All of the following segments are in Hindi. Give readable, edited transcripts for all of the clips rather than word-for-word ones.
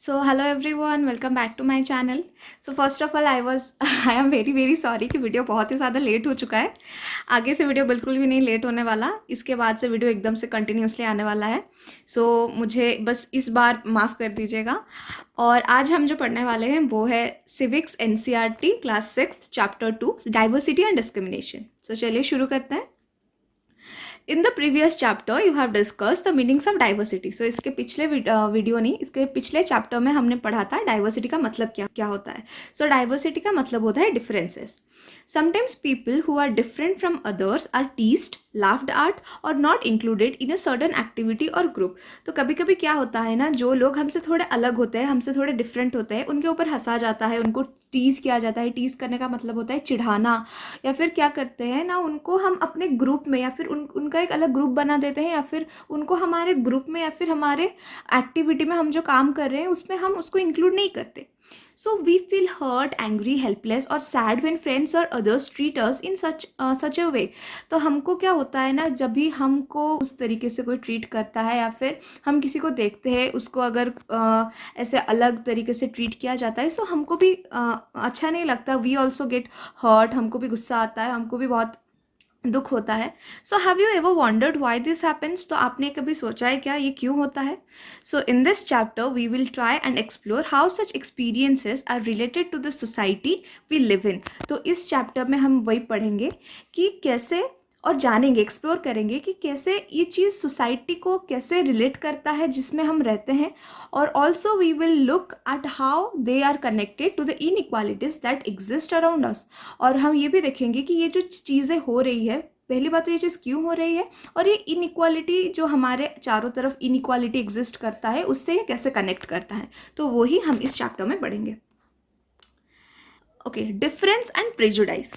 So hello everyone, welcome back to my channel. So first of all I am very very sorry कि वीडियो बहुत ही ज़्यादा लेट हो चुका है। आगे से वीडियो बिल्कुल भी नहीं लेट होने वाला, इसके बाद से वीडियो एकदम से कंटिन्यूसली आने वाला है। सो मुझे बस इस बार माफ़ कर दीजिएगा। और आज हम जो पढ़ने वाले हैं वो है civics NCERT class 6 chapter 2 diversity and discrimination. So चलिए शुरू करते हैं। In the previous chapter you have discuss the meanings of diversity. So इसके पिछले वीडियो नहीं, इसके पिछले चैप्टर में हमने पढ़ा था डाइवर्सिटी का मतलब क्या क्या होता है। सो डाइवर्सिटी का मतलब होता है differences. Sometimes people who are different from others are teased, laughed at or not included in a certain activity or group. तो कभी कभी क्या होता है ना, जो लोग हमसे थोड़े अलग होते हैं, हमसे थोड़े डिफरेंट होते हैं, उनके ऊपर हंसा जाता है, उनको टीज़ किया जाता है। टीज़ करने का मतलब होता है चिढ़ाना, या फिर क्या करते हैं ना, उनको हम अपने ग्रुप में या फिर उनका एक अलग ग्रुप बना देते हैं, या फिर उनको हमारे ग्रुप में या फिर हमारे एक्टिविटी में हम जो काम कर रहे हैं उसमें हम उसको इंक्लूड नहीं करते। So we feel hurt, angry, helpless और सैड व्हेन फ्रेंड्स और others treat us in such a way. तो हमको क्या होता है ना, जब भी हमको उस तरीके से कोई ट्रीट करता है या फिर हम किसी को देखते हैं उसको अगर ऐसे अलग तरीके से ट्रीट किया जाता है, सो हमको भी अच्छा नहीं लगता। वी ऑल्सो गेट हर्ट, हमको भी गुस्सा आता है, हमको भी बहुत दुख होता है। So have you ever wandered why this happens? तो आपने कभी सोचा है क्या ये क्यों होता है? So in this chapter we will try and explore how such experiences are related to the society we live in. तो इस चैप्टर में हम वही पढ़ेंगे कि कैसे, और जानेंगे, एक्सप्लोर करेंगे कि कैसे ये चीज़ सोसाइटी को कैसे रिलेट करता है जिसमें हम रहते हैं। और also we will look at how they are connected to the inequalities that exist around us. और हम ये भी देखेंगे कि ये जो चीज़ें हो रही है, पहली बात तो ये चीज़ क्यों हो रही है, और ये इनइक्वालिटी जो हमारे चारों तरफ इनइक्वालिटी एग्जिस्ट करता है उससे ये कैसे कनेक्ट करता है, तो वही हम इस चैप्टर में पढ़ेंगे। Okay, difference and prejudice.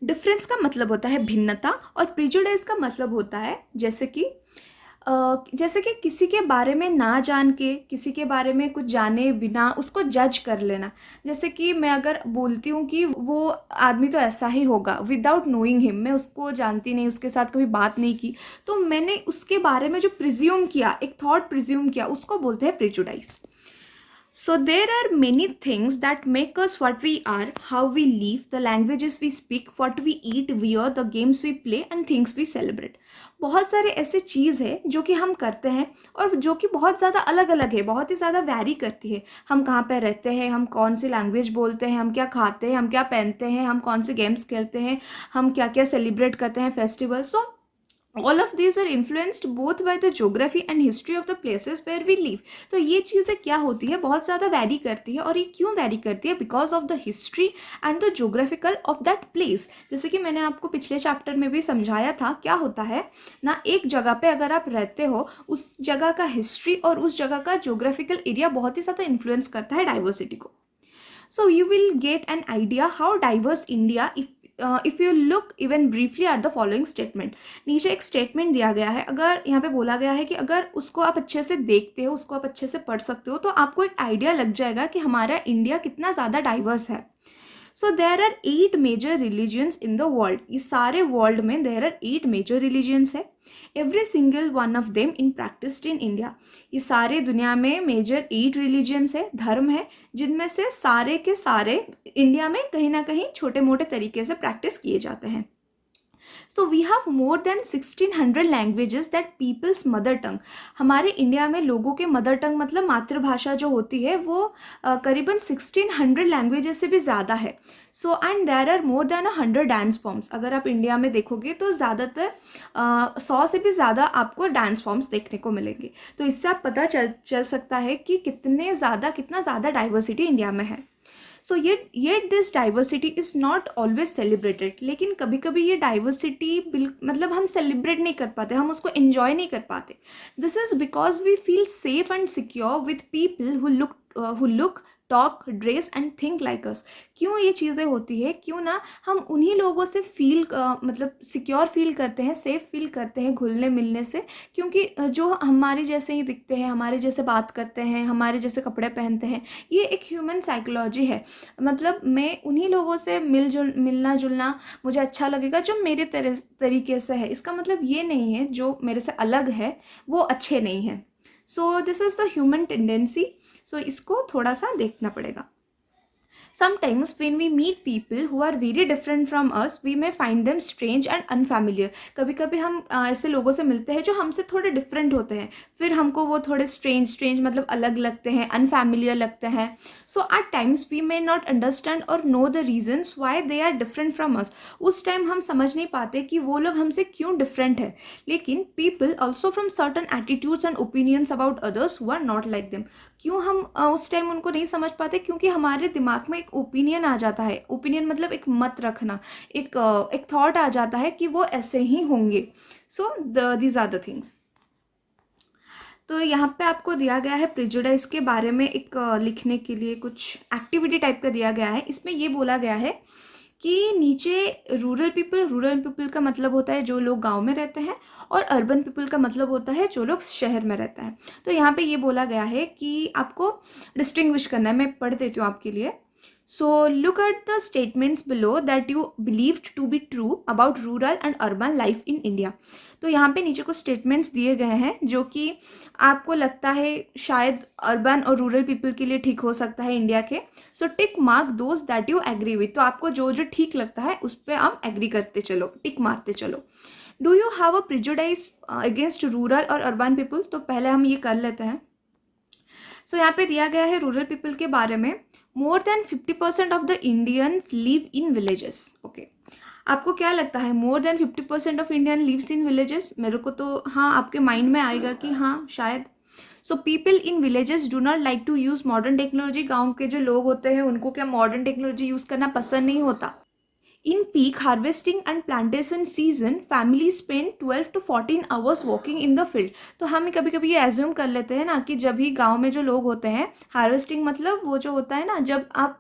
Difference का मतलब होता है भिन्नता, और प्रेजुडाइज का मतलब होता है जैसे कि किसी के बारे में ना जान के, किसी के बारे में कुछ जाने बिना उसको जज कर लेना। जैसे कि मैं अगर बोलती हूँ कि वो आदमी तो ऐसा ही होगा, विदाउट नोइंग हिम, मैं उसको जानती नहीं, उसके साथ कभी बात नहीं की, तो मैंने उसके बारे में जो प्रिज्यूम किया, एक थॉट प्रिज्यूम किया, उसको बोलते हैं prejudice. So there are many things that make us what we are, how we live, the languages we speak, what we eat, wear, the games we play and things we celebrate. बहुत सारे ऐसे चीज़ है जो कि हम करते हैं और जो कि बहुत ज़्यादा अलग अलग है, बहुत ही ज़्यादा वैरी करती है। हम कहाँ पे रहते हैं, हम कौन सी लैंग्वेज बोलते हैं, हम क्या खाते हैं, हम क्या पहनते हैं, हम कौन से गेम्स खेलते हैं, हम क्या क्या सेलिब्रेट करते हैं, festival. So all of these are influenced both by the geography and history of the places where we live. तो ये चीज़ें क्या होती है, बहुत ज़्यादा वैरी करती है। और ये क्यों वैरी करती है? Because of the history and the geographical of that place. जैसे कि मैंने आपको पिछले चैप्टर में भी समझाया था, क्या होता है ना, एक जगह पे अगर आप रहते हो, उस जगह का हिस्ट्री और उस जगह का जोग्राफिकल एरिया बहुत ही ज़्यादा इन्फ्लुएंस करता है डाइवर्सिटी को। So you will get an idea how diverse India if you look even briefly at the following statement. नीचे एक स्टेटमेंट दिया गया है, अगर यहाँ पे बोला गया है कि अगर उसको आप अच्छे से देखते हो, उसको आप अच्छे से पढ़ सकते हो, तो आपको एक आइडिया लग जाएगा कि हमारा इंडिया कितना ज़्यादा डाइवर्स है। So there are 8 major religions in the world. ये सारे वर्ल्ड में देर आर 8 मेजर रिलीजियंस है। Every single one of them in practised in India. ये सारे दुनिया में मेजर 8 रिलीजियंस है, धर्म है, जिनमें से सारे के सारे इंडिया में कहीं ना कहीं छोटे मोटे तरीके से प्रैक्टिस किए जाते हैं। So we have more than 1600 languages that peoples mother tongue. हमारे इंडिया में लोगों के मदर टंग मतलब मातृभाषा जो होती है वो करीबन 1600 लैंग्वेजेस से भी ज़्यादा है। So and there are more than 100 dance forms. अगर आप इंडिया में देखोगे तो ज़्यादातर 100 से भी ज़्यादा आपको डांस फॉर्म्स देखने को मिलेंगे। तो इससे आप पता चल सकता है कि कितना ज़्यादा डाइवर्सिटी इंडिया में है। सो ये this diversity is not always celebrated. लेकिन कभी कभी ये डाइवर्सिटी मतलब हम सेलिब्रेट नहीं कर पाते, हम उसको एंजॉय नहीं कर पाते। This is because we feel safe and secure with people who look talk, dress and think like us. क्यों ये चीज़ें होती है, क्यों ना हम उन्हीं लोगों से मतलब सिक्योर फील करते हैं, सेफ फील करते हैं घुलने मिलने से, क्योंकि जो हमारे जैसे ही दिखते हैं, हमारे जैसे बात करते हैं, हमारे जैसे कपड़े पहनते हैं, ये एक ह्यूमन साइकोलॉजी है। मतलब मैं उन्हीं लोगों से मिलना जुलना मुझे अच्छा लगेगा जो मेरे तरीके से है। इसका मतलब ये नहीं है जो मेरे से अलग है वो अच्छे नहीं हैं। So this is the human tendency. So इसको थोड़ा सा देखना पड़ेगा. Sometimes when we meet people who are very different from us, we may find them strange and unfamiliar. कभी कभी हम ऐसे लोगों से मिलते हैं जो हमसे थोड़े डिफरेंट होते हैं, फिर हमको वो थोड़े स्ट्रेंज मतलब अलग लगते हैं, अनफैमिलियर लगते हैं. So at times we may not understand or know the reasons why they are different from us. उस टाइम हम समझ नहीं पाते कि वो लोग हमसे क्यों डिफरेंट है. लेकिन people also from certain attitudes and opinions about others who are not like them. क्यों हम उस टाइम उनको नहीं समझ पाते? क्योंकि हमारे दिमाग में एक ओपिनियन आ जाता है. ओपिनियन मतलब एक मत रखना, एक थॉट आ जाता है कि वो ऐसे ही होंगे. So these are the things. तो यहाँ पे आपको दिया गया है प्रेजुडाइज के बारे में एक लिखने के लिए कुछ एक्टिविटी टाइप का दिया गया है. इसमें ये बोला गया है कि नीचे रूरल पीपल का मतलब होता है जो लोग गांव में रहते हैं, और अर्बन पीपल का मतलब होता है जो लोग शहर में रहते हैं. तो यहाँ पे ये बोला गया है कि आपको डिस्टिंग्विश करना है. मैं पढ़ देती हूँ आपके लिए. So look at the statements below that you believed to be true about rural and urban life in India. तो यहाँ पे नीचे कुछ स्टेटमेंट्स दिए गए हैं जो कि आपको लगता है शायद अर्बन और रूरल पीपल के लिए ठीक हो सकता है इंडिया के. So tick mark those that you agree with. तो आपको जो जो ठीक लगता है उस पर आप एग्री करते चलो, टिक मारते चलो. Do you have a prejudice against rural और अर्बन पीपल? तो पहले हम ये कर लेते हैं. सो यहाँ पे दिया गया है रूरल पीपल के बारे में. More than 50% of the Indians live in villages. Okay, आपको क्या लगता है more than 50% of Indian lives in villages? मेरे को तो हाँ आपके माइंड में आएगा कि हाँ शायद. So people in villages do not like to use modern technology. गाँव के जो लोग होते हैं उनको क्या मॉडर्न टेक्नोलॉजी यूज़ करना पसंद नहीं होता. In peak harvesting and plantation season, families spend 12 to 14 hours walking in the field. तो हम कभी कभी ये एज्यूम कर लेते हैं ना कि जब भी गांव में जो लोग होते हैं, हार्वेस्टिंग मतलब वो जो होता है ना जब आप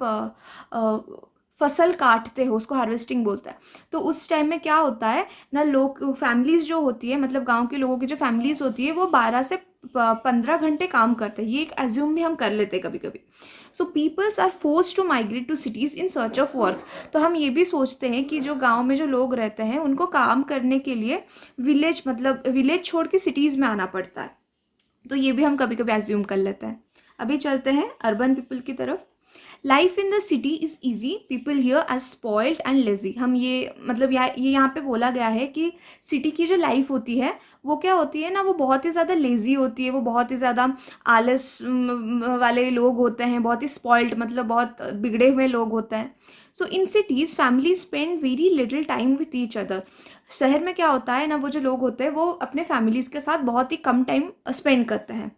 फसल काटते हो उसको हार्वेस्टिंग बोलता है. तो उस टाइम में क्या होता है ना, लोग फैमिलीज़ जो होती है मतलब गांव के लोगों की जो फैमिलीज़ होती है वो 12 से 15 घंटे काम करते हैं. ये एक एज्यूम भी हम कर लेते हैं कभी कभी. So peoples are force to migrate to cities in search of work. तो हम ये भी सोचते हैं कि जो गांव में जो लोग रहते हैं उनको काम करने के लिए विलेज छोड़ के सिटीज़ में आना पड़ता है. तो ये भी हम कभी कभी एज्यूम कर लेते हैं. अभी चलते हैं अर्बन पीपल की तरफ. Life in the city is easy, people here are spoiled and lazy. हम ये मतलब ये यहाँ पे बोला गया है कि सिटी की जो लाइफ होती है वो क्या होती है ना, वो बहुत ही ज़्यादा लेज़ी होती है, वो बहुत ही ज़्यादा आलस वाले लोग होते हैं, बहुत ही स्पॉइल्ड मतलब बहुत बिगड़े हुए लोग होते हैं. So in cities family spend very little time with each other. शहर में क्या होता है ना, वो जो लोग होते हैं वो अपने फैमिलीज़ के साथ बहुत ही कम टाइम स्पेंड करते हैं.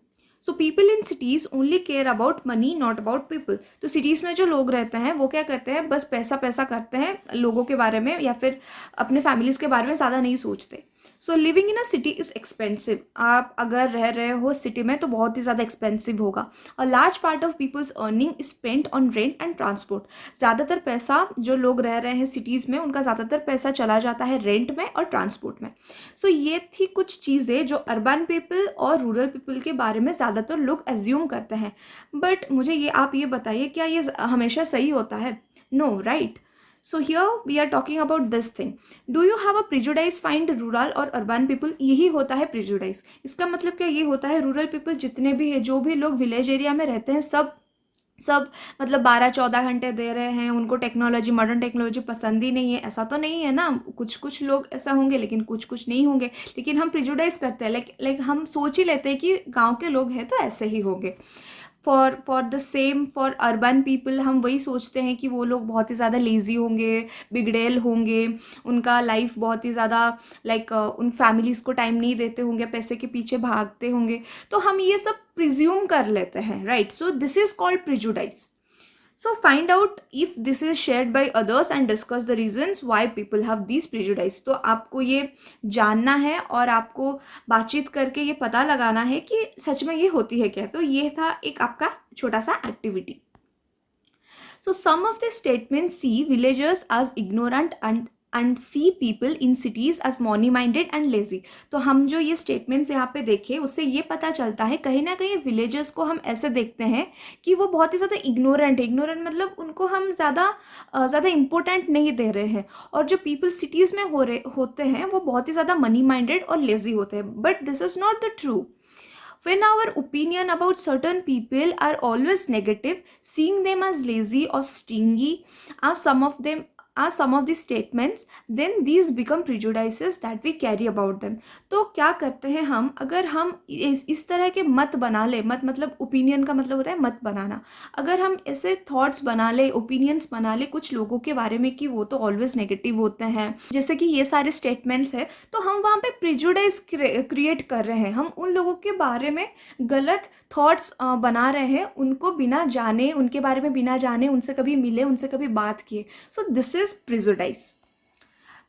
सो people in cities only care about money not about people. तो सिटीज़ में जो लोग रहते हैं वो क्या करते हैं, बस पैसा करते हैं, लोगों के बारे में या फिर अपने फैमिलीज़ के बारे में ज़्यादा नहीं सोचते. So living in a city is expensive. आप अगर रह रहे हो सिटी में तो बहुत ही ज़्यादा एक्सपेंसिव होगा. A large part of peoples earning is spent on rent and transport. ज़्यादातर पैसा जो लोग रह रहे हैं सिटीज़ में उनका ज़्यादातर पैसा चला जाता है रेंट में और ट्रांसपोर्ट में. सो ये थी कुछ चीज़ें जो अर्बन पीपल और रूरल पीपल के बारे में ज़्यादातर लोग एज्यूम करते हैं. बट मुझे आप ये बताइए क्या ये हमेशा सही होता है? No, right. So here we are talking about this thing. Do you have a prejudice find rural और urban people? यही होता है prejudice. इसका मतलब क्या ये होता है, रूरल पीपल जितने भी है, जो भी लोग विलेज एरिया में रहते हैं सब मतलब 12-14 घंटे दे रहे हैं, उनको टेक्नोलॉजी मॉडर्न टेक्नोलॉजी पसंद ही नहीं है. ऐसा तो नहीं है ना, कुछ लोग ऐसा होंगे लेकिन कुछ नहीं होंगे. लेकिन हम प्रिजुडाइज करते हैं, लाइक हम सोच ही लेते हैं कि गांव के लोग हैं तो ऐसे ही होंगे. फॉर अर्बन पीपल हम वही सोचते हैं कि वो लोग बहुत ही ज़्यादा लेज़ी होंगे, बिगड़ैल होंगे, उनका लाइफ बहुत ही ज़्यादा उन फैमिलीज़ को टाइम नहीं देते होंगे, पैसे के पीछे भागते होंगे. तो हम ये सब प्रिज्यूम कर लेते हैं, right. So this is called prejudice. So find out if this is shared by others and discuss the reasons why people have these prejudice. तो आपको ये जानना है और आपको बातचीत करके ये पता लगाना है कि सच में ये होती है क्या. तो ये था एक आपका छोटा सा activity. So some of the statements see villagers as ignorant and see people in cities as money minded and lazy. तो हम जो ये स्टेटमेंट्स यहाँ पे देखे उससे ये पता चलता है कहीं ना कहीं विलेजर्स को हम ऐसे देखते हैं कि वो बहुत ही ज़्यादा इग्नोरेंट मतलब उनको हम ज़्यादा इम्पोर्टेंट नहीं दे रहे हैं. और जो पीपल सिटीज़ में होते हैं वो बहुत ही ज़्यादा मनी माइंडेड और लेजी होते हैं. But this is not the true. When our opinion about certain people are always negative, seeing them as lazy or stingy are some of the statements, then these become prejudices that we carry about them. तो क्या करते हैं हम, अगर हम इस तरह के मत बना ले, मत मतलब ओपिनियन का मतलब होता है मत बनाना, अगर हम ऐसे थॉट्स बना ले, ओपिनियंस बना ले कुछ लोगों के बारे में कि वो तो ऑलवेज नेगेटिव होते हैं, जैसे कि ये सारे स्टेटमेंट्स है, तो हम वहाँ पे प्रिजुडाइज क्रिएट कर रहे हैं, हम उन लोगों के बारे में गलत थॉट्स बना रहे हैं, उनको बिना जाने, उनके बारे में बिना जाने, उनसे कभी मिले, उनसे कभी बात किए. So this is prejudice.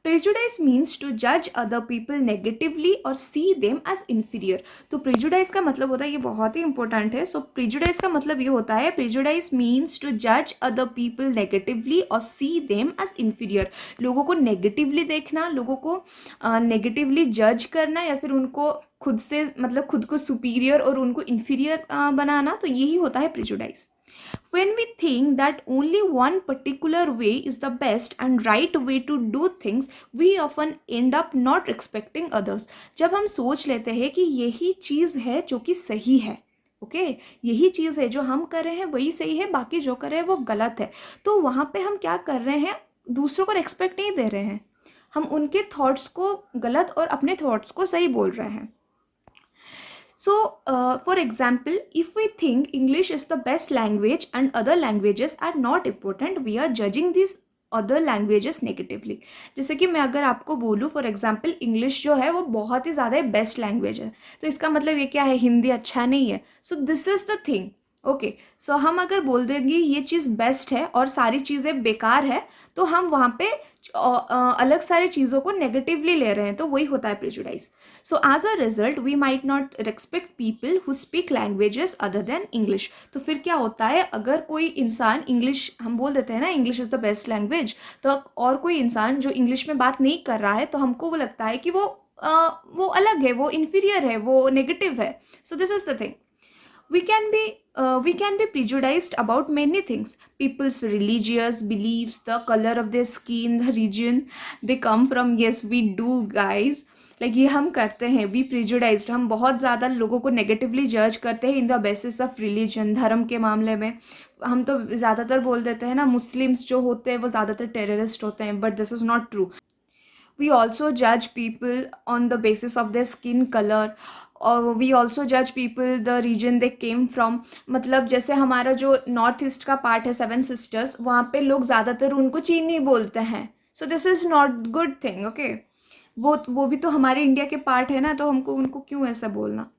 Prejudice means to judge other people negatively or see them as inferior. तो prejudice का मतलब होता है, ये बहुत ही इंपॉर्टेंट है. सो prejudice का मतलब ये होता है, prejudice means to judge other people negatively or see them as inferior. लोगों को नेगेटिवली देखना, लोगों को नेगेटिवली जज करना, या फिर उनको खुद से मतलब खुद को सुपीरियर और उनको इन्फीरियर बनाना, तो यही होता है prejudice. When we think that only one particular way is the best and right way to do things, we often end up not respecting others. जब हम सोच लेते हैं कि यही चीज़ है जो कि सही है, ओके, यही चीज़ है जो हम कर रहे हैं वही सही है, बाकी जो कर रहे हैं वो गलत है, तो वहाँ पे हम क्या कर रहे हैं, दूसरों को रिस्पेक्ट नहीं दे रहे हैं, हम उनके थॉट्स को गलत और अपने थॉट्स को सही बोल रहे हैं. So, for example, if we think English is the best language and other languages are not important, we are judging these other languages negatively. जैसे कि मैं अगर आपको बोलूँ फॉर एग्जाम्पल, इंग्लिश जो है वो बहुत ही ज़्यादा बेस्ट लैंग्वेज है, तो इसका मतलब ये क्या है, हिंदी अच्छा नहीं है. So this is the thing. Okay, so हम अगर बोल देंगे ये चीज़ बेस्ट है और सारी चीज़ें बेकार है, तो हम वहाँ पे अलग सारी चीज़ों को नेगेटिवली ले रहे हैं, तो वही होता है prejudice. So as a result we might not respect people who speak languages other than English. तो फिर क्या होता है, अगर कोई इंसान इंग्लिश, हम बोल देते हैं ना English is the best language, तो और कोई इंसान जो इंग्लिश में बात नहीं कर रहा है, तो हमको वो लगता है कि वो अलग है, वो इन्फीरियर है, वो नेगेटिव है. So this is the thing. We can be prejudiced about many things: people's religious beliefs, the color of their skin, the region they come from. Yes, we do, guys. Like ये हम करते हैं, we prejudiced, हम बहुत ज़्यादा लोगों को नेगेटिवली जज करते हैं in the basis of religion. धर्म के मामले में हम तो ज़्यादातर बोल देते हैं ना, मुस्लिम्स जो होते हैं वो ज़्यादातर टेररिस्ट होते हैं, but this is not true. We also judge people on the basis of their skin color, और वी ऑल्सो जज people the reason they came from. मतलब जैसे हमारा जो नॉर्थ ईस्ट का पार्ट है, सेवन सिस्टर्स, वहाँ पे लोग ज़्यादातर उनको चीनी बोलते हैं. So this is not good thing. Okay, वो भी तो हमारे इंडिया के पार्ट है ना, तो हमको उनको क्यों ऐसा बोलना.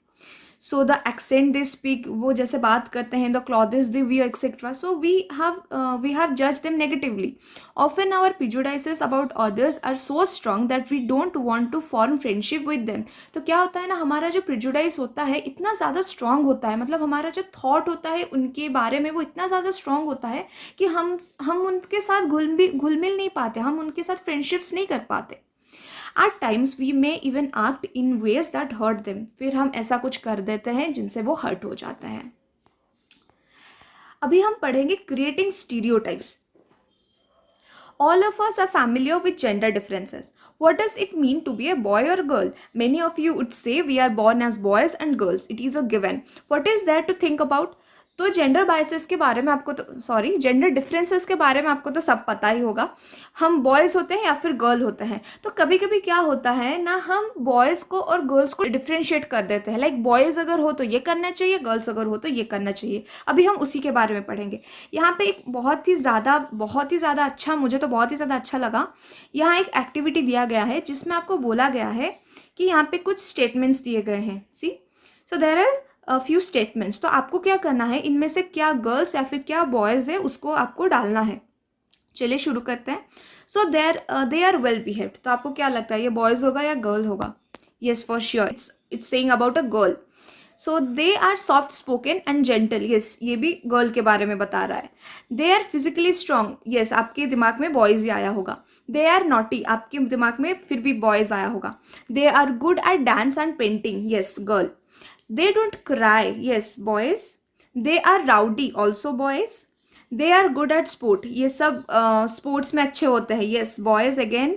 So the accent they speak, वो जैसे बात करते हैं, the clothes they wear etcetera, so we have जज them negatively. Often our prejudices about others are so strong that we don't want to form friendship with them. तो क्या होता है ना, हमारा जो प्रिजुडाइस होता है इतना ज़्यादा स्ट्रॉन्ग होता है, मतलब हमारा जो थॉट होता है उनके बारे में वो इतना ज़्यादा स्ट्रॉन्ग होता है कि हम उनके साथ घुल मिल नहीं पाते, हम उनके साथ फ्रेंडशिप्स नहीं कर पाते. At times we may even act in ways that hurt them. फिर हम ऐसा कुछ कर देते हैं जिनसे वो हर्ट हो जाते हैं. अभी हम पढ़ेंगे creating stereotypes. All of us are familiar with gender differences. What does it mean to be a boy or girl? Many of you would say we are born as boys and girls. It is a given. What is there to think about? तो जेंडर बायसेस के बारे में आपको जेंडर डिफरेंसेस के बारे में आपको तो सब पता ही होगा. हम बॉयज़ होते हैं या फिर गर्ल होते हैं, तो कभी कभी क्या होता है ना, हम बॉयज़ को और गर्ल्स को डिफ्रेंशिएट कर देते हैं. लाइक बॉयज़ अगर हो तो ये करना चाहिए, गर्ल्स अगर हो तो ये करना चाहिए. अभी हम उसी के बारे में पढ़ेंगे. यहाँ पे एक बहुत ही ज़्यादा अच्छा, मुझे तो बहुत ही ज़्यादा अच्छा लगा, यहाँ एक एक्टिविटी दिया गया है जिसमें आपको बोला गया है कि यहाँ पे कुछ स्टेटमेंट्स दिए गए हैं. See, so there are few statements. तो आपको क्या करना है, इनमें से क्या गर्ल्स या फिर क्या बॉयज़ है उसको आपको डालना है. चलिए शुरू करते हैं. सो दे आर वेल बिहेव्ड, तो आपको क्या लगता है ये बॉयज़ होगा या गर्ल होगा? Yes, for sure it's saying about a girl. So they are soft spoken and gentle. Yes, ये भी गर्ल के बारे में बता रहा है. They are physically strong. Yes, आपके दिमाग में बॉयज़ ही आया होगा. दे आर नॉटी, आपके दिमाग में फिर भी बॉयज़ आया होगा. They are good at dance and painting. Yes, girl. They don't cry. Yes, boys. They are rowdy. Also boys. They are good at sport. ये सब स्पोर्ट्स में अच्छे होते हैं. Yes, boys again.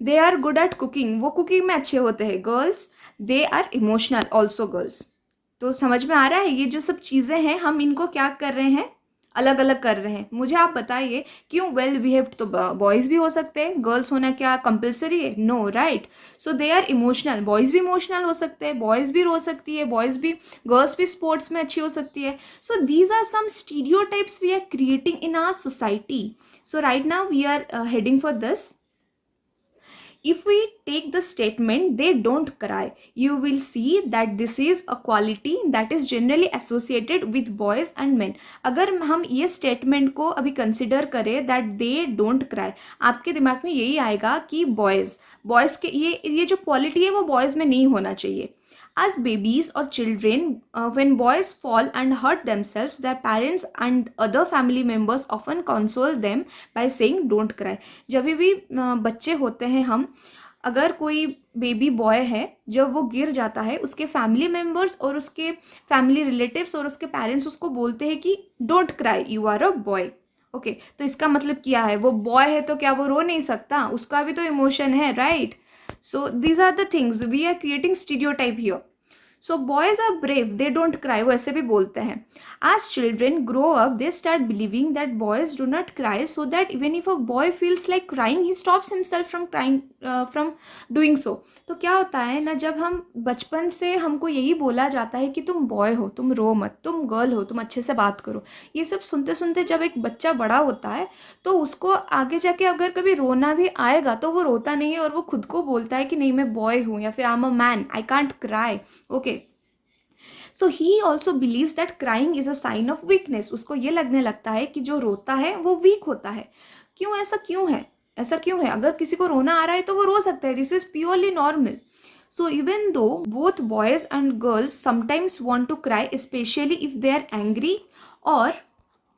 They are good at cooking. वो कुकिंग में अच्छे होते हैं. Girls. They are emotional. Also girls. तो समझ में आ रहा है ये जो सब चीज़ें हैं हम इनको क्या कर रहे हैं, अलग अलग कर रहे हैं। मुझे आप बताइए क्यों वेल बिहेव्ड तो बॉयज़ भी हो सकते हैं, गर्ल्स होना क्या कंपलसरी है? No, right. So they are emotional, boys भी इमोशनल हो सकते हैं, बॉयज़ भी रो सकती है, बॉयज़ भी, गर्ल्स भी स्पोर्ट्स में अच्छी हो सकती है। So these are some stereotypes we are creating in our society. So right now we are heading for this. If we take the statement they don't cry, you will see that this is a quality that is generally associated with boys and men. अगर हम ये स्टेटमेंट को अभी कंसिडर करें that they don't cry, आपके दिमाग में यही आएगा कि बॉयज़ के ये जो क्वालिटी है वो बॉयज़ में नहीं होना चाहिए. As babies or children, when boys fall and hurt themselves, their parents and other family members often console them by saying don't cry. जब भी बच्चे होते हैं हम, अगर कोई बेबी बॉय है जब वो गिर जाता है, उसके फैमिली मेम्बर्स और उसके फैमिली रिलेटिव्स और उसके पेरेंट्स उसको बोलते हैं कि don't cry, you are a boy. Okay, तो इसका मतलब क्या है, वो बॉय है तो क्या वो रो नहीं सकता? उसका भी तो इमोशन है, right? So these are the things we are creating stereotype here. So boys are brave, they don't cry, वो ऐसे भी बोलते हैं. As children grow up, they start believing that boys do not cry, so that even if a boy feels like crying, he stops himself from crying, from doing so. तो क्या होता है ना, जब हम बचपन से हमको यही बोला जाता है कि तुम बॉय हो, तुम रो मत, तुम गर्ल हो, तुम अच्छे से बात करो, ये सब सुनते सुनते जब एक बच्चा बड़ा होता है तो उसको आगे जाके अगर कभी रोना भी आएगा तो वो रोता नहीं है और वो खुद को बोलता है कि नहीं मैं बॉय हूँ, या फिर I am a man, I can't cry. Okay, so he also believes that crying is a sign of weakness. उसको ये लगने लगता है कि जो रोता है वो वीक होता है. क्यों? ऐसा क्यों है? ऐसा क्यों है? अगर किसी को रोना आ रहा है तो वो रो सकता है, this is purely normal. So even though both boys and girls sometimes want to cry, especially if they are angry or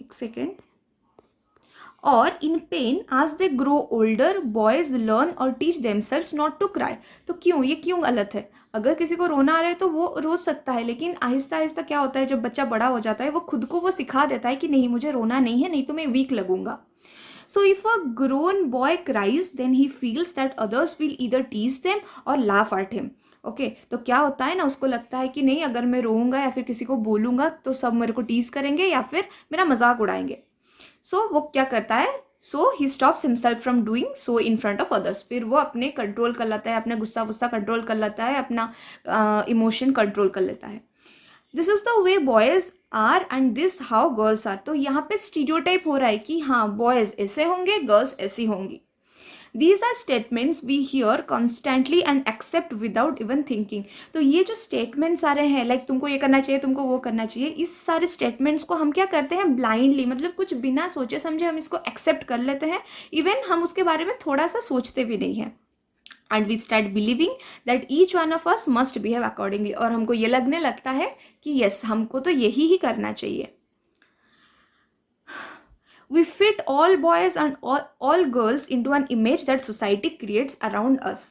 एक second, or in pain, as they grow older, boys learn or teach themselves not to cry. तो क्यों, ये क्यों गलत है? अगर किसी को रोना आ रहा है तो वो रो सकता है, लेकिन आहिस्ता आहिस्ता क्या होता है, जब बच्चा बड़ा हो जाता है वो खुद को वो सिखा देता है कि नहीं मुझे रोना नहीं है, नहीं तो मैं week लगूंगा. So if a grown boy cries, then he feels that others will either tease them or laugh at him. Okay, तो क्या होता है ना, उसको लगता है कि नहीं अगर मैं रोऊंगा या फिर किसी को बोलूंगा तो सब मेरे को टीज करेंगे या फिर मेरा मजाक उड़ाएंगे. सो वो क्या करता है, so he stops himself from doing so in front of others. फिर वो अपने कंट्रोल कर लेता है, अपने गुस्सा वुस्सा कंट्रोल कर लेता है, अपना इमोशन कंट्रोल कर लेता है. This is the way boys are and this how girls are. तो यहाँ पे स्टीरियोटाइप हो रहा है कि हाँ बॉयज ऐसे होंगे, गर्ल्स ऐसी होंगी. These are statements we hear constantly and accept without even thinking. तो ये जो statements आ रहे हैं लाइक तुमको ये करना चाहिए, तुमको वो करना चाहिए, इस सारे statements को हम क्या करते हैं blindly, मतलब कुछ बिना सोचे समझे हम इसको accept कर लेते हैं. इवन हम उसके बारे में थोड़ा सा सोचते भी नहीं हैं. And we start believing that each one of us must behave accordingly. और हमको ये लगने लगता है कि yes हमको तो यही ही करना चाहिए. We fit all boys and all girls into an image that society creates around us.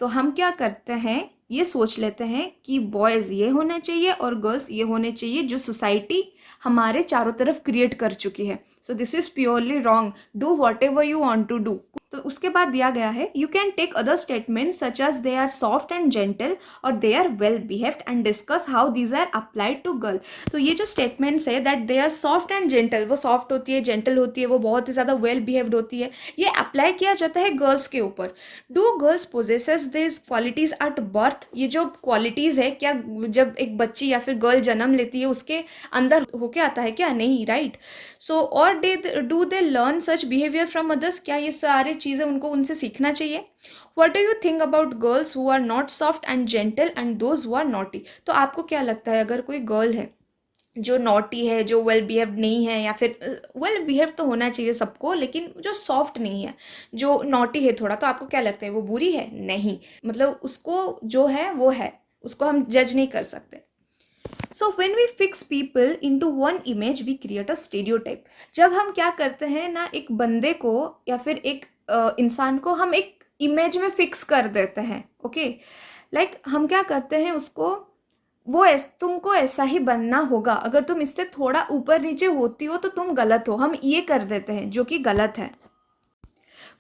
तो हम क्या करते हैं, ये सोच लेते हैं कि बॉयज़ ये होने चाहिए और गर्ल्स ये होने चाहिए जो सोसाइटी हमारे चारों तरफ क्रिएट कर चुकी है. So this is purely wrong. Do whatever you want to do. तो उसके बाद दिया गया है you can take other statement such as they are soft and gentle or they are well behaved and discuss how these are applied to girl. तो ये जो स्टेटमेंट्स है that they are soft and gentle, वो सॉफ्ट होती है, जेंटल होती है, वो बहुत ही ज़्यादा वेल बिहेव्ड होती है, ये अप्लाई किया जाता है गर्ल्स के ऊपर. Do girls possesses this qualities at birth. ये जो क्वालिटीज़ है क्या जब एक बच्ची या फिर गर्ल जन्म लेती है उसके अंदर होके आता है क्या? नहीं, राइट. सो और do they learn such behaviour from others. क्या ये सारी चीज़ें उनको उनसे सीखना चाहिए? What do you think about girls who are not soft and gentle and those who are naughty? तो आपको क्या लगता है अगर कोई गर्ल है जो नॉटी है, जो वेल बिहेव्ड नहीं है, या फिर वेल बिहेव तो होना चाहिए सबको, लेकिन जो सॉफ्ट नहीं है, जो नॉटी है थोड़ा, तो आपको क्या लगता है वो बुरी है? नहीं, मतलब उसको जो है वो है, उसको हम जज नहीं कर सकते. So when we fix people into one image, we create a stereotype. जब हम क्या करते हैं ना, एक बंदे को या फिर एक इंसान को हम एक इमेज में फिक्स कर देते हैं. ओके, लाइक हम क्या करते हैं उसको, वो तुमको ऐसा ही बनना होगा, अगर तुम इससे थोड़ा ऊपर नीचे होती हो तो तुम गलत हो, हम ये कर देते हैं जो कि गलत है.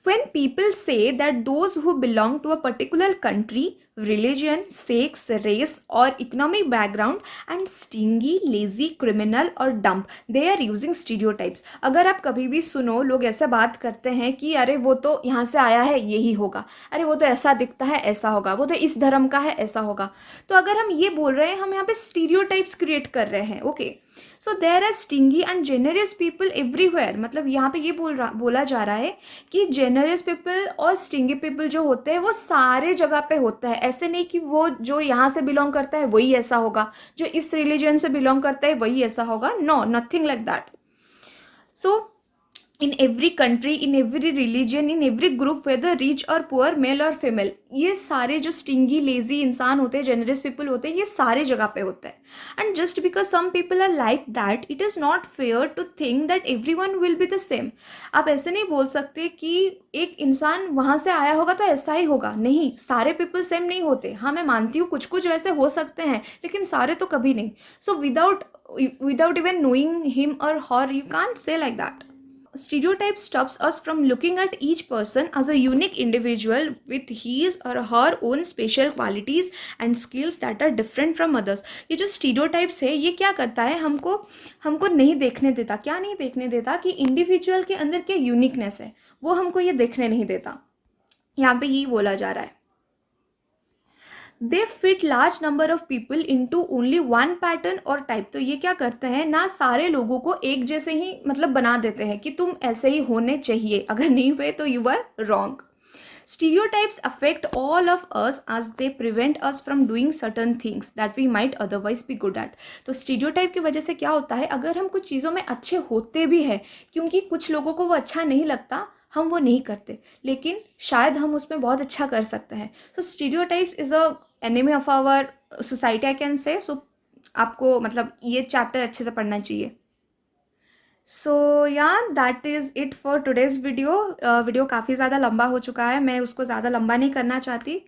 When people say that those who belong to a particular country religion, sex, race or economic background and stingy, lazy, criminal or dumb. They are using stereotypes. अगर आप कभी भी सुनो लोग ऐसा बात करते हैं कि अरे वो तो यहाँ से आया है यही होगा, अरे वो तो ऐसा दिखता है ऐसा होगा, वो तो इस धर्म का है ऐसा होगा, तो अगर हम ये बोल रहे हैं हम यहाँ पे स्टीरियोटाइप्स क्रिएट कर रहे हैं. Okay, so there are stingy and generous people everywhere. मतलब यहाँ पे ये बोला जा रहा है कि जेनरस पीपल और स्टिंगी पीपल जो होते हैं वो सारे जगह पे होता है. ऐसे नहीं कि वो जो यहाँ से बिलोंग करता है वही ऐसा होगा, जो इस रिलीजन से बिलोंग करता है वही ऐसा होगा. No, nothing like that. So in every country, in every religion, in every group, whether rich or poor, male or female, ये सारे जो स्टिंगी लेजी इंसान होते हैं, जेनरस पीपल होते हैं, ये सारे जगह पे होता है. And just because some people are like that, it is not fair to think that every one will be the same. आप ऐसे नहीं बोल सकते कि एक इंसान वहाँ से आया होगा तो ऐसा ही होगा. नहीं, सारे पीपल सेम नहीं होते. हाँ, मैं मानती हूँ कुछ कुछ वैसे हो सकते हैं, लेकिन सारे तो कभी नहीं. So without even knowing him or her, you can't say like that. Stereotype stops us from looking at each person as a unique individual with his or her own special qualities and skills that are different from others. ये जो stereotypes है ये क्या करता है, हमको नहीं देखने देता. क्या नहीं देखने देता कि इंडिविजुअल के अंदर क्या यूनिकनेस है, वो हमको ये देखने नहीं देता. यहाँ पे यही बोला जा रहा है. दे fit large number of people into only one pattern और टाइप. तो ये क्या करते हैं ना, सारे लोगों को एक जैसे ही मतलब बना देते हैं कि तुम ऐसे ही होने चाहिए, अगर नहीं हुए तो you are wrong. Stereotypes affect all of us as they prevent us from doing certain things that we might otherwise be good at. तो stereotype की वजह से क्या होता है, अगर हम कुछ चीज़ों में अच्छे होते भी हैं, क्योंकि कुछ लोगों को वो अच्छा नहीं लगता, हम वो नहीं करते, लेकिन शायद हम उसमें बहुत अच्छा कर सकते हैं. So stereotypes is a enemy of our society, I can say. So आपको मतलब ये चैप्टर अच्छे से पढ़ना चाहिए. सो या that is it for today's video. Video काफ़ी ज़्यादा लंबा हो चुका है, मैं उसको ज़्यादा लंबा नहीं करना चाहती,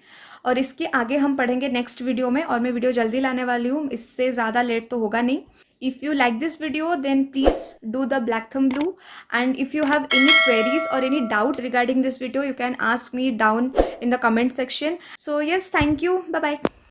और इसके आगे हम पढ़ेंगे नेक्स्ट वीडियो में, और मैं वीडियो जल्दी लाने वाली हूँ, इससे ज़्यादा लेट तो होगा नहीं. If you like this video, then please do the black thumb blue, and if you have any queries or any doubt regarding this video, you can ask me down in the comment section. So yes, thank you, bye bye.